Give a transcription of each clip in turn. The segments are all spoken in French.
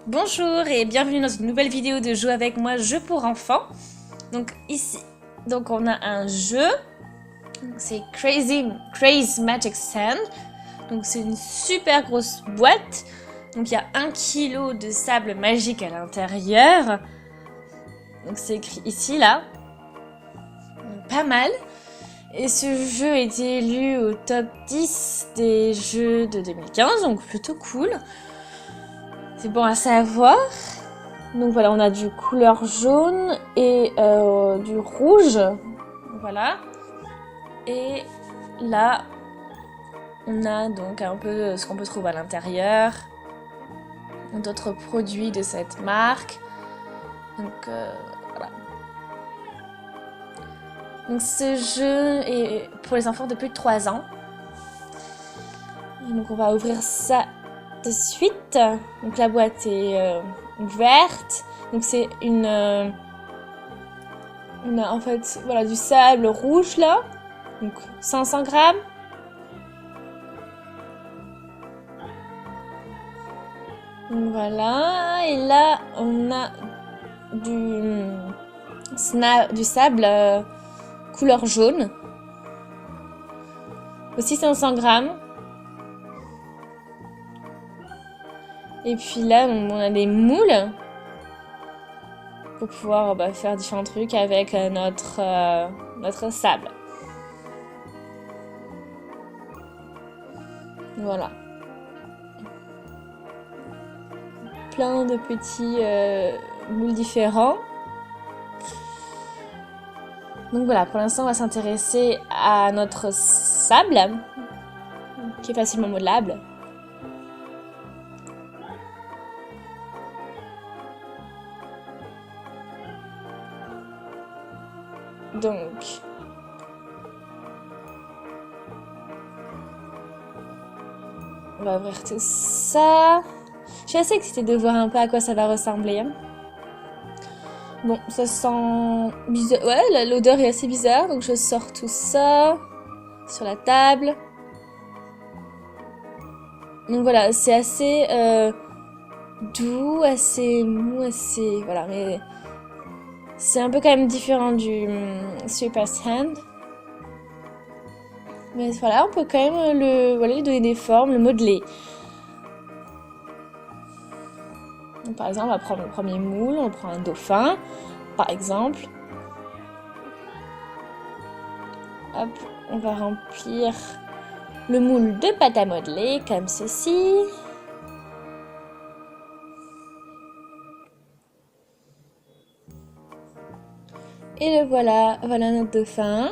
Bonjour et bienvenue dans une nouvelle vidéo de Jouer avec moi, jeu pour enfants. Donc ici, on a un jeu, c'est Crazy Magic Sand. Donc c'est une super grosse boîte. Donc il y a 1 kilo de sable magique à l'intérieur. Donc c'est écrit ici, là. Donc, pas mal. Et ce jeu a été élu au top 10 des jeux de 2015, donc plutôt cool. C'est bon à savoir. Donc voilà, on a du couleur jaune et du rouge. Voilà. Et là, on a donc un peu ce qu'on peut trouver à l'intérieur. D'autres produits de cette marque. Donc voilà. Donc ce jeu est pour les enfants de plus de 3 ans. Et donc on va ouvrir ça de suite. Donc la boîte est ouverte. Donc c'est on a en fait voilà, du sable rouge là. Donc 500 grammes. Donc voilà. Et là on a du sable couleur jaune. Aussi 500 grammes. Et puis là, on a des moules pour pouvoir faire différents trucs avec notre sable. Voilà. Plein de petits moules différents. Donc voilà, pour l'instant, on va s'intéresser à notre sable, qui est facilement modelable. Donc, on va ouvrir tout ça. Je suis assez excitée de voir un peu à quoi ça va ressembler. Bon, ça sent bizarre. Ouais, l'odeur est assez bizarre, donc je sors tout ça sur la table. Donc voilà, c'est assez doux, assez mou, assez... Voilà, mais c'est un peu quand même différent du Super Sand. Mais voilà, on peut quand même lui donner des formes, le modeler. Donc, par exemple, on va prendre le premier moule, on prend un dauphin, par exemple. Hop, on va remplir le moule de pâte à modeler, comme ceci. Et le voilà, voilà notre dauphin.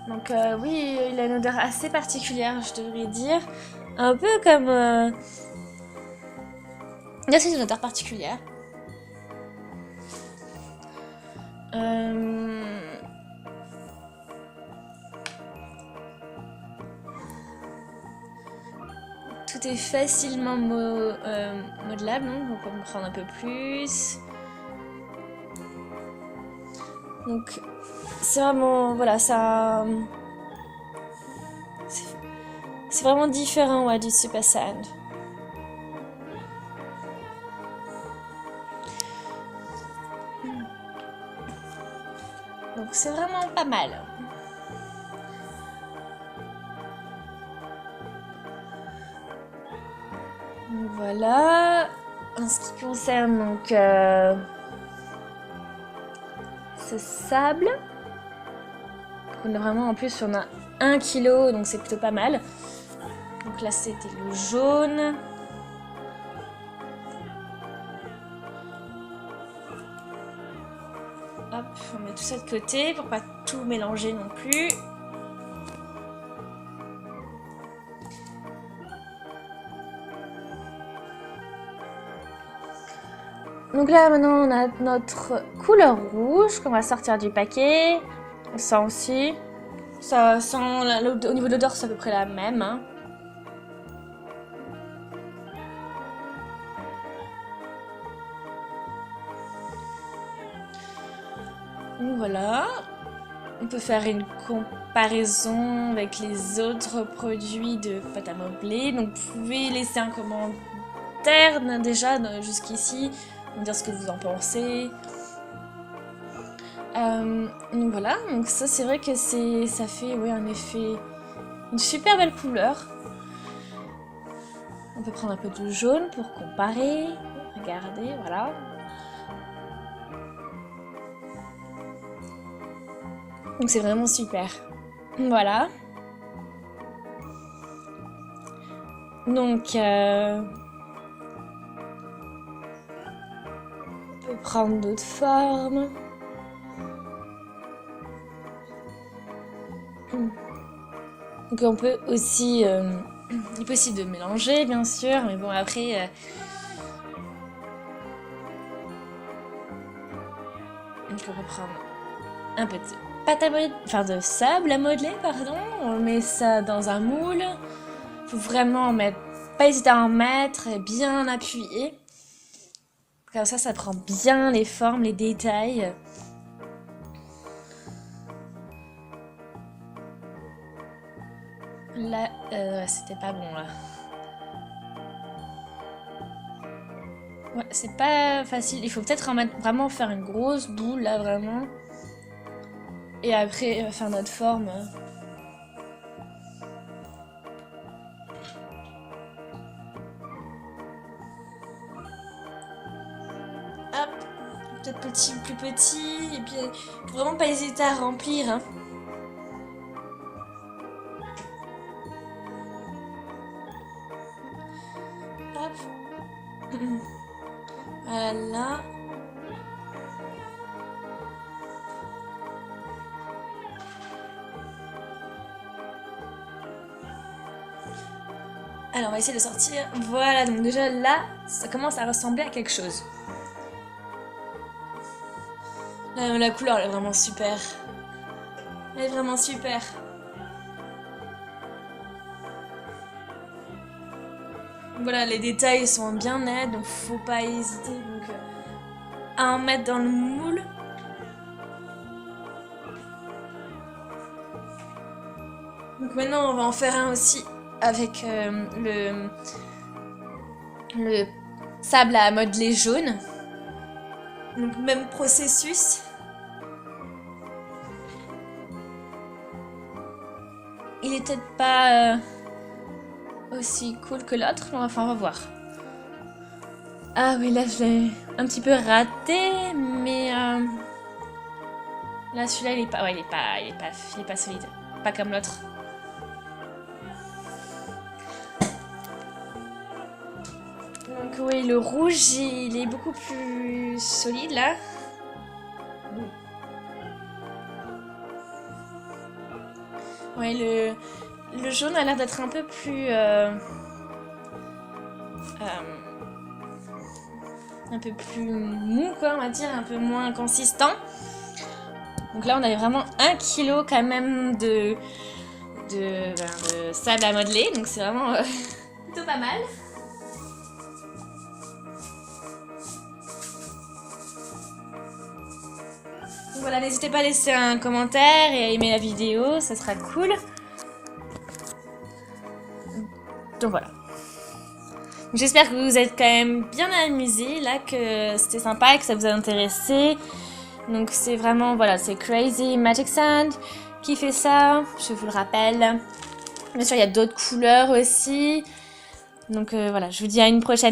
Donc oui, il a une odeur assez particulière, je devrais dire. Un peu comme... C'est une odeur particulière. Tout est facilement modelable, donc on peut me prendre un peu plus. Donc c'est vraiment, voilà, ça... C'est vraiment différent, ouais, du Super Sand. Donc c'est vraiment pas mal. Donc, voilà. En ce qui concerne donc ce sable, on a vraiment, en plus on a 1 kilo, donc c'est plutôt pas mal. Donc là c'était le jaune. Hop, on met tout ça de côté pour pas tout mélanger non plus. Donc là maintenant on a notre couleur rouge qu'on va sortir du paquet. On sent aussi. Ça sent, au niveau de l'odeur c'est à peu près la même. Hein. Donc voilà. On peut faire une comparaison avec les autres produits de pâte à modeler. Donc vous pouvez laisser un commentaire déjà jusqu'ici, me dire ce que vous en pensez. Donc voilà, donc ça c'est vrai que ça fait un effet, une super belle couleur. On peut prendre un peu de jaune pour comparer. Regardez, voilà. Donc c'est vraiment super. Voilà. Donc on peut prendre d'autres formes. Donc on peut aussi, il est possible de mélanger bien sûr, mais bon après, donc on peut prendre un peu de pâte à modeler, enfin de sable à modeler pardon, on met ça dans un moule, faut vraiment pas hésiter à en mettre et bien appuyer, comme ça prend bien les formes, les détails. Là, c'était pas bon là. Ouais, c'est pas facile. Il faut peut-être vraiment faire une grosse boule là vraiment. Et après faire notre forme. Hop, peut-être plus petit. Et puis faut vraiment pas hésiter à remplir. Hein. Hop. Voilà. Alors on va essayer de sortir. Voilà, donc déjà là, ça commence à ressembler à quelque chose. La couleur elle est vraiment super. Elle est vraiment super. Voilà, les détails sont bien nets, donc faut pas hésiter donc, à en mettre dans le moule. Donc maintenant on va en faire un aussi avec le sable à modeler jaune. Donc même processus. Il est peut-être pas aussi cool que l'autre, enfin on va voir. Ah oui, là je l'ai un petit peu raté, mais là celui-là il est pas, il est pas solide, pas comme l'autre. Donc oui, le rouge il est beaucoup plus solide là. Ouais, le jaune a l'air d'être un peu plus mou quoi, on va dire, un peu moins consistant. Donc là on avait vraiment 1 kg quand même de sable à modeler, donc c'est vraiment plutôt pas mal. Donc voilà, n'hésitez pas à laisser un commentaire et à aimer la vidéo, ça sera cool. Donc voilà. J'espère que vous vous êtes quand même bien amusés, là, que c'était sympa et que ça vous a intéressé. Donc c'est vraiment, voilà, c'est Crazy Magic Sand qui fait ça, je vous le rappelle. Bien sûr, il y a d'autres couleurs aussi. Donc voilà, je vous dis à une prochaine.